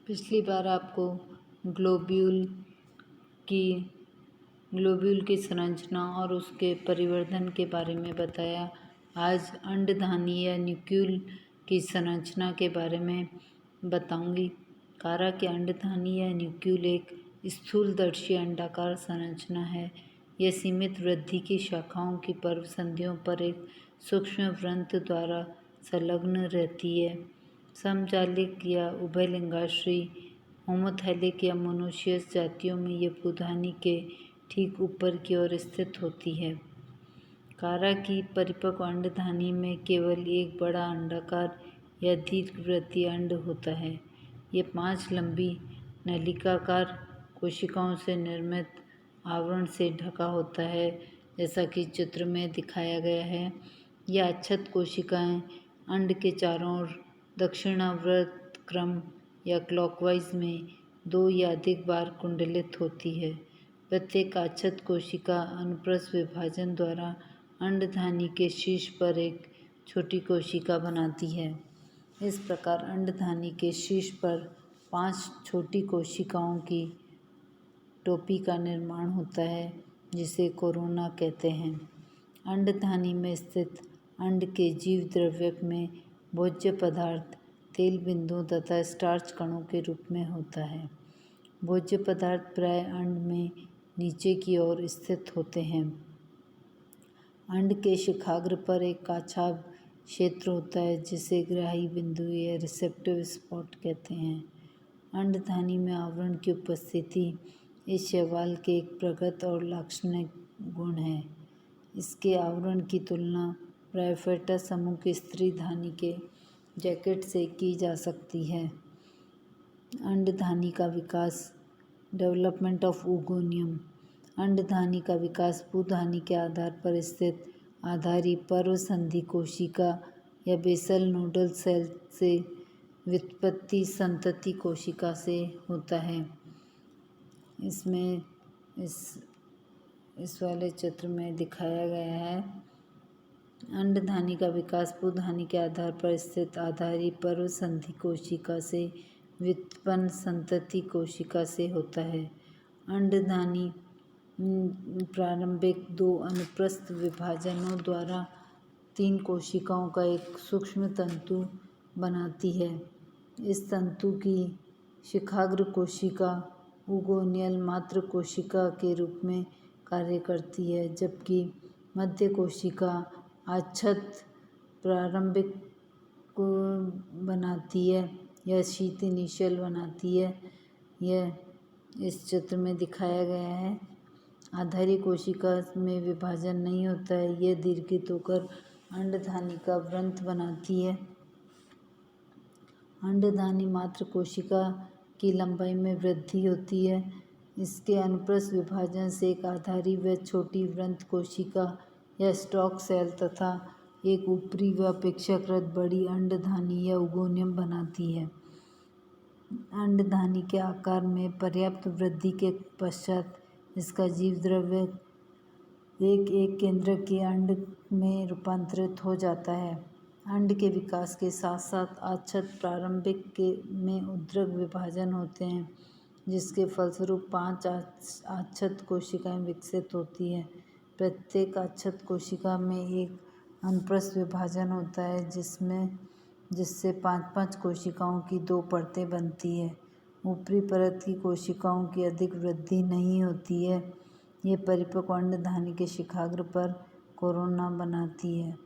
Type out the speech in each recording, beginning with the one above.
पिछली बार आपको ग्लोब्यूल की ग्लोब्यूल की संरचना और उसके परिवर्धन के बारे में बताया। आज अंडधानी या न्यूक्लियस की संरचना के बारे में बताऊंगी। कारा के अंडधानी या न्यूक्लियस एक स्थूलदर्शी अंडाकार संरचना है। यह सीमित वृद्धि की शाखाओं की पर्व संधियों पर एक सूक्ष्म वृत्त द्वारा संलग्न रहती है। समकालिक या उभयलिंगाश्री होमोथैलिक या मोनोसियस जातियों में यह भूधानी के ठीक ऊपर की ओर स्थित होती है। कारा की परिपक्व अंडधानी में केवल एक बड़ा अंडाकार या दीर्घवृत्तीय अंड होता है। यह 5 लंबी नलिकाकार कोशिकाओं से निर्मित आवरण से ढका होता है, जैसा कि चित्र में दिखाया गया है। यह अच्छत कोशिकाएं अंड के चारों ओर दक्षिणावर्त क्रम या क्लॉकवाइज में 2 या अधिक बार कुंडलित होती है। प्रत्येक अच्छत कोशिका अनुप्रस्थ विभाजन द्वारा अंडधानी के शीर्ष पर एक छोटी कोशिका बनाती है। इस प्रकार अंडधानी के शीर्ष पर 5 छोटी कोशिकाओं की टोपी का निर्माण होता है, जिसे कोरोना कहते हैं। अंडधानी में स्थित अंड के जीव द्रव्य में भोज्य पदार्थ तेल बिंदुओं तथा स्टार्च कणों के रूप में होता है। भोज्य पदार्थ प्रायः अंड में नीचे की ओर स्थित होते हैं। अंड के शिखाग्र पर एक काछाब क्षेत्र होता है, जिसे ग्राही बिंदु या रिसेप्टिव स्पॉट कहते हैं। अंडधानी में आवरण की उपस्थिति इस शैवाल के एक प्रगत और लाक्षणिक गुण है। इसके आवरण की तुलना ब्रायोफाइटा समूह के स्त्री धानी के जैकेट से की जा सकती है। अंडधानी का विकास डेवलपमेंट ऑफ ओगोनियम। अंडधानी का विकास भूधानी के आधार पर स्थित आधारी पर्वसंधि कोशिका या बेसल नोडल सेल से व्युत्पत्ति संतति कोशिका से होता है। इसमें इस वाले चित्र में दिखाया गया है। अंडधानी का विकास भूधानी के आधार पर स्थित आधारी पर्वसंधि कोशिका से व्युत्पन्न संतति कोशिका से होता है। अंडधानी प्रारंभिक 2 अनुप्रस्थ विभाजनों द्वारा 3 कोशिकाओं का एक सूक्ष्म तंतु बनाती है। इस तंतु की शिखाग्र कोशिका ओगोनियल मात्र कोशिका के रूप में कार्य करती है, जबकि मध्य कोशिका अच्छत प्रारंभिक को बनाती है या शीत इनिशियल बनाती है। यह इस चित्र में दिखाया गया है। आधारी कोशिका में विभाजन नहीं होता है। यह दीर्घित होकर अंडधानी का वृत्त बनाती है। अंडधानी मात्र कोशिका की लंबाई में वृद्धि होती है। इसके अनुप्रस्थ विभाजन से एक आधारी व छोटी वृत्त कोशिका या स्टॉक सेल तथा एक ऊपरी व अपेक्षाकृत बड़ी अंडधानी या ओगोनियम बनाती है। अंडधानी के आकार में पर्याप्त वृद्धि के पश्चात इसका जीवद्रव्य एक केंद्रक के अंड में रूपांतरित हो जाता है। अंड के विकास के साथ साथ अच्छत प्रारंभिक में ऊतक विभाजन होते हैं, जिसके फलस्वरूप 5 अच्छत कोशिकाएं विकसित होती हैं। प्रत्येक अच्छत कोशिका में एक अनुप्रस्थ विभाजन होता है, जिससे 5-5 कोशिकाओं की 2 परतें बनती हैं। ऊपरी परत की कोशिकाओं की अधिक वृद्धि नहीं होती है। ये परिपक्व अंडधानी के शिखाग्र पर कोरोना बनाती है।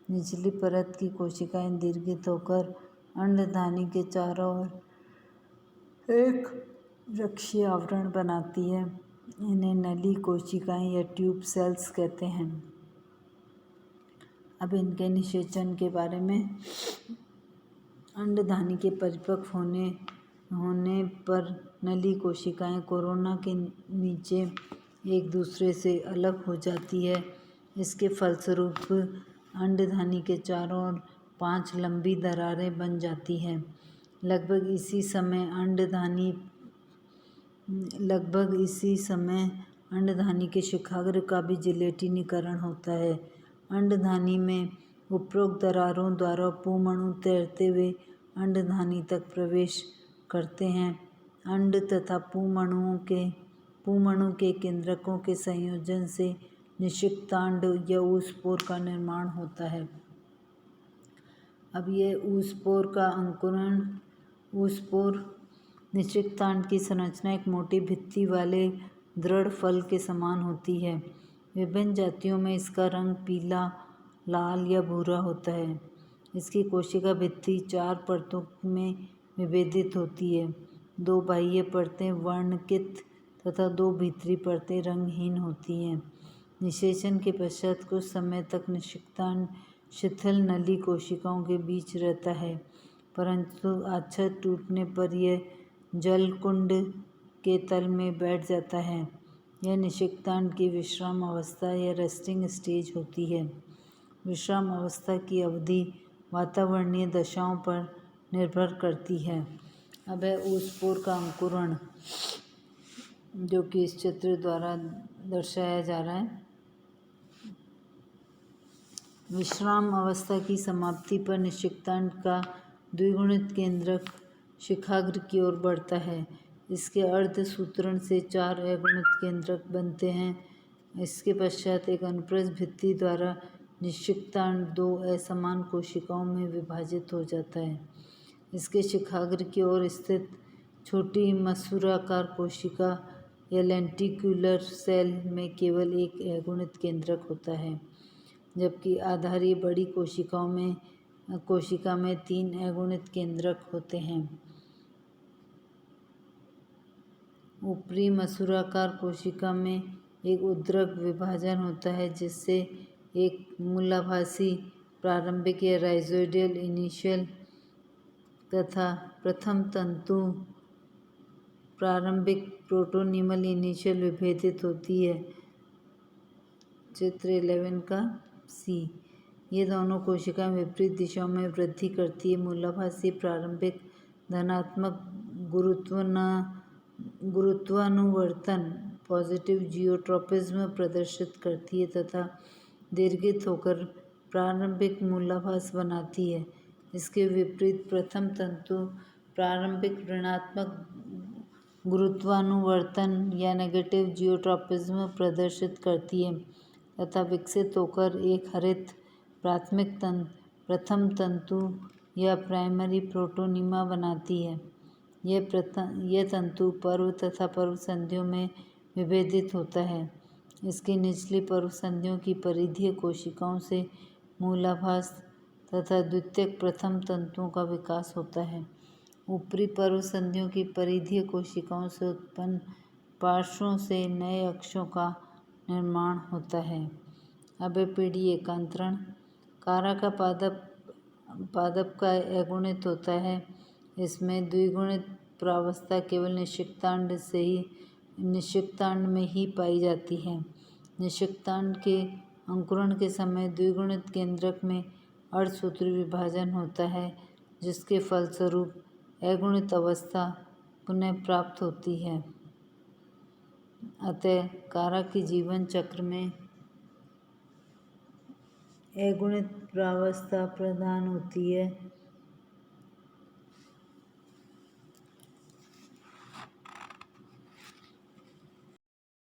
निचली परत की कोशिकाएं दीर्घित होकर अंडधानी के चारों ओर एक वृक्षीय आवरण बनाती है। इन्हें नली कोशिकाएं या ट्यूब सेल्स कहते हैं। अब इनके निषेचन के बारे में। अंडधानी के परिपक्व होने पर नली कोशिकाएं कोरोना के नीचे एक दूसरे से अलग हो जाती है। इसके फलस्वरूप अंडधानी के चारों ओर 5 लंबी दरारें बन जाती हैं। लगभग इसी समय अंडधानी के शिखाग्र का भी जिलेटिनीकरण होता है। अंडधानी में उपरोक्त दरारों द्वारा पुंअणु तैरते हुए अंडधानी तक प्रवेश करते हैं। अंड तथा पुमणु के केंद्रकों के संयोजन से निषिक्तांड या ऊसपोर का निर्माण होता है। अब ये ऊसपोर का अंकुरण। ऊसपोर निषिक्तांड की संरचना एक मोटी भित्ति वाले दृढ़ फल के समान होती है। विभिन्न जातियों में इसका रंग पीला, लाल या भूरा होता है। इसकी कोशिका भित्ति 4 परतों में विभेदित होती है। 2 बाह्य परतें वर्णकित तथा 2 भीतरी परतें रंगहीन होती हैं। निषेचन के पश्चात कुछ समय तक निषिक्तांड शिथिल नली कोशिकाओं के बीच रहता है, परंतु आच्छाद टूटने पर यह जलकुंड के तल में बैठ जाता है। यह निषिक्तांड की विश्राम अवस्था या रेस्टिंग स्टेज होती है। विश्राम अवस्था की अवधि वातावरणीय दशाओं पर निर्भर करती है। अब है ऊसपोर का अंकुरण, जो कि इस चित्र द्वारा दर्शाया जा रहा है। विश्राम अवस्था की समाप्ति पर निषिक्तांड का द्विगुणित केंद्रक शिखाग्र की ओर बढ़ता है। इसके अर्धसूत्रण से 4 अगुणित केंद्रक बनते हैं। इसके पश्चात एक अनुप्रस्थ भित्ति द्वारा निषिक्तांड 2 असमान कोशिकाओं में विभाजित हो जाता है। इसके शिखाग्र की ओर स्थित छोटी मसूराकार कोशिका या लेंटिक्युलर सेल में केवल एक अगुणित केंद्रक होता है, जबकि आधारीय बड़ी कोशिका में 3 अगुणित केंद्रक होते हैं। ऊपरी मसूराकार कोशिका में एक उद्रक विभाजन होता है, जिससे एक मूलाभासी प्रारंभिक या राइजोइडियल इनिशियल तथा प्रथम तंतु प्रारंभिक प्रोटोनीमल इनिशियल विभेदित होती है। चित्र 11 का सी। ये दोनों कोशिकाएं विपरीत दिशाओं में वृद्धि करती है। मूलाभासी प्रारंभिक धनात्मक गुरुत्वानुवर्तन पॉजिटिव जियोट्रॉपिज्म प्रदर्शित करती है तथा दीर्घित होकर प्रारंभिक मूलाभास बनाती है। इसके विपरीत प्रथम तंतु प्रारंभिक ऋणात्मक गुरुत्वानुवर्तन या नेगेटिव जियोट्रॉपिज्म प्रदर्शित करती है तथा विकसित होकर एक हरित प्राथमिक प्रथम तंतु या प्राइमरी प्रोटोनीमा बनाती है। यह तंतु पर्व तथा पर्व संधियों में विभेदित होता है। इसकी निचली पर्व संधियों की परिधीय कोशिकाओं से मूलाभास तथा द्वितीयक प्रथम तंतुओं का विकास होता है। ऊपरी पर्व संधियों की परिधीय कोशिकाओं से उत्पन्न पार्श्वों से नए अक्षों का निर्माण होता है। अब पीढ़ी एकांतरण। कारा का पादप का अगुणित होता है। इसमें द्विगुणित प्रावस्था केवल निषिक्तांड में ही पाई जाती है। निषिक्तांड के अंकुरण के समय द्विगुणित केंद्रक में अर्धसूत्री विभाजन होता है, जिसके फलस्वरूप अगुणित अवस्था पुनः प्राप्त होती है। अतः कारा के जीवन चक्र में अगुणित प्रावस्था प्रधान होती है।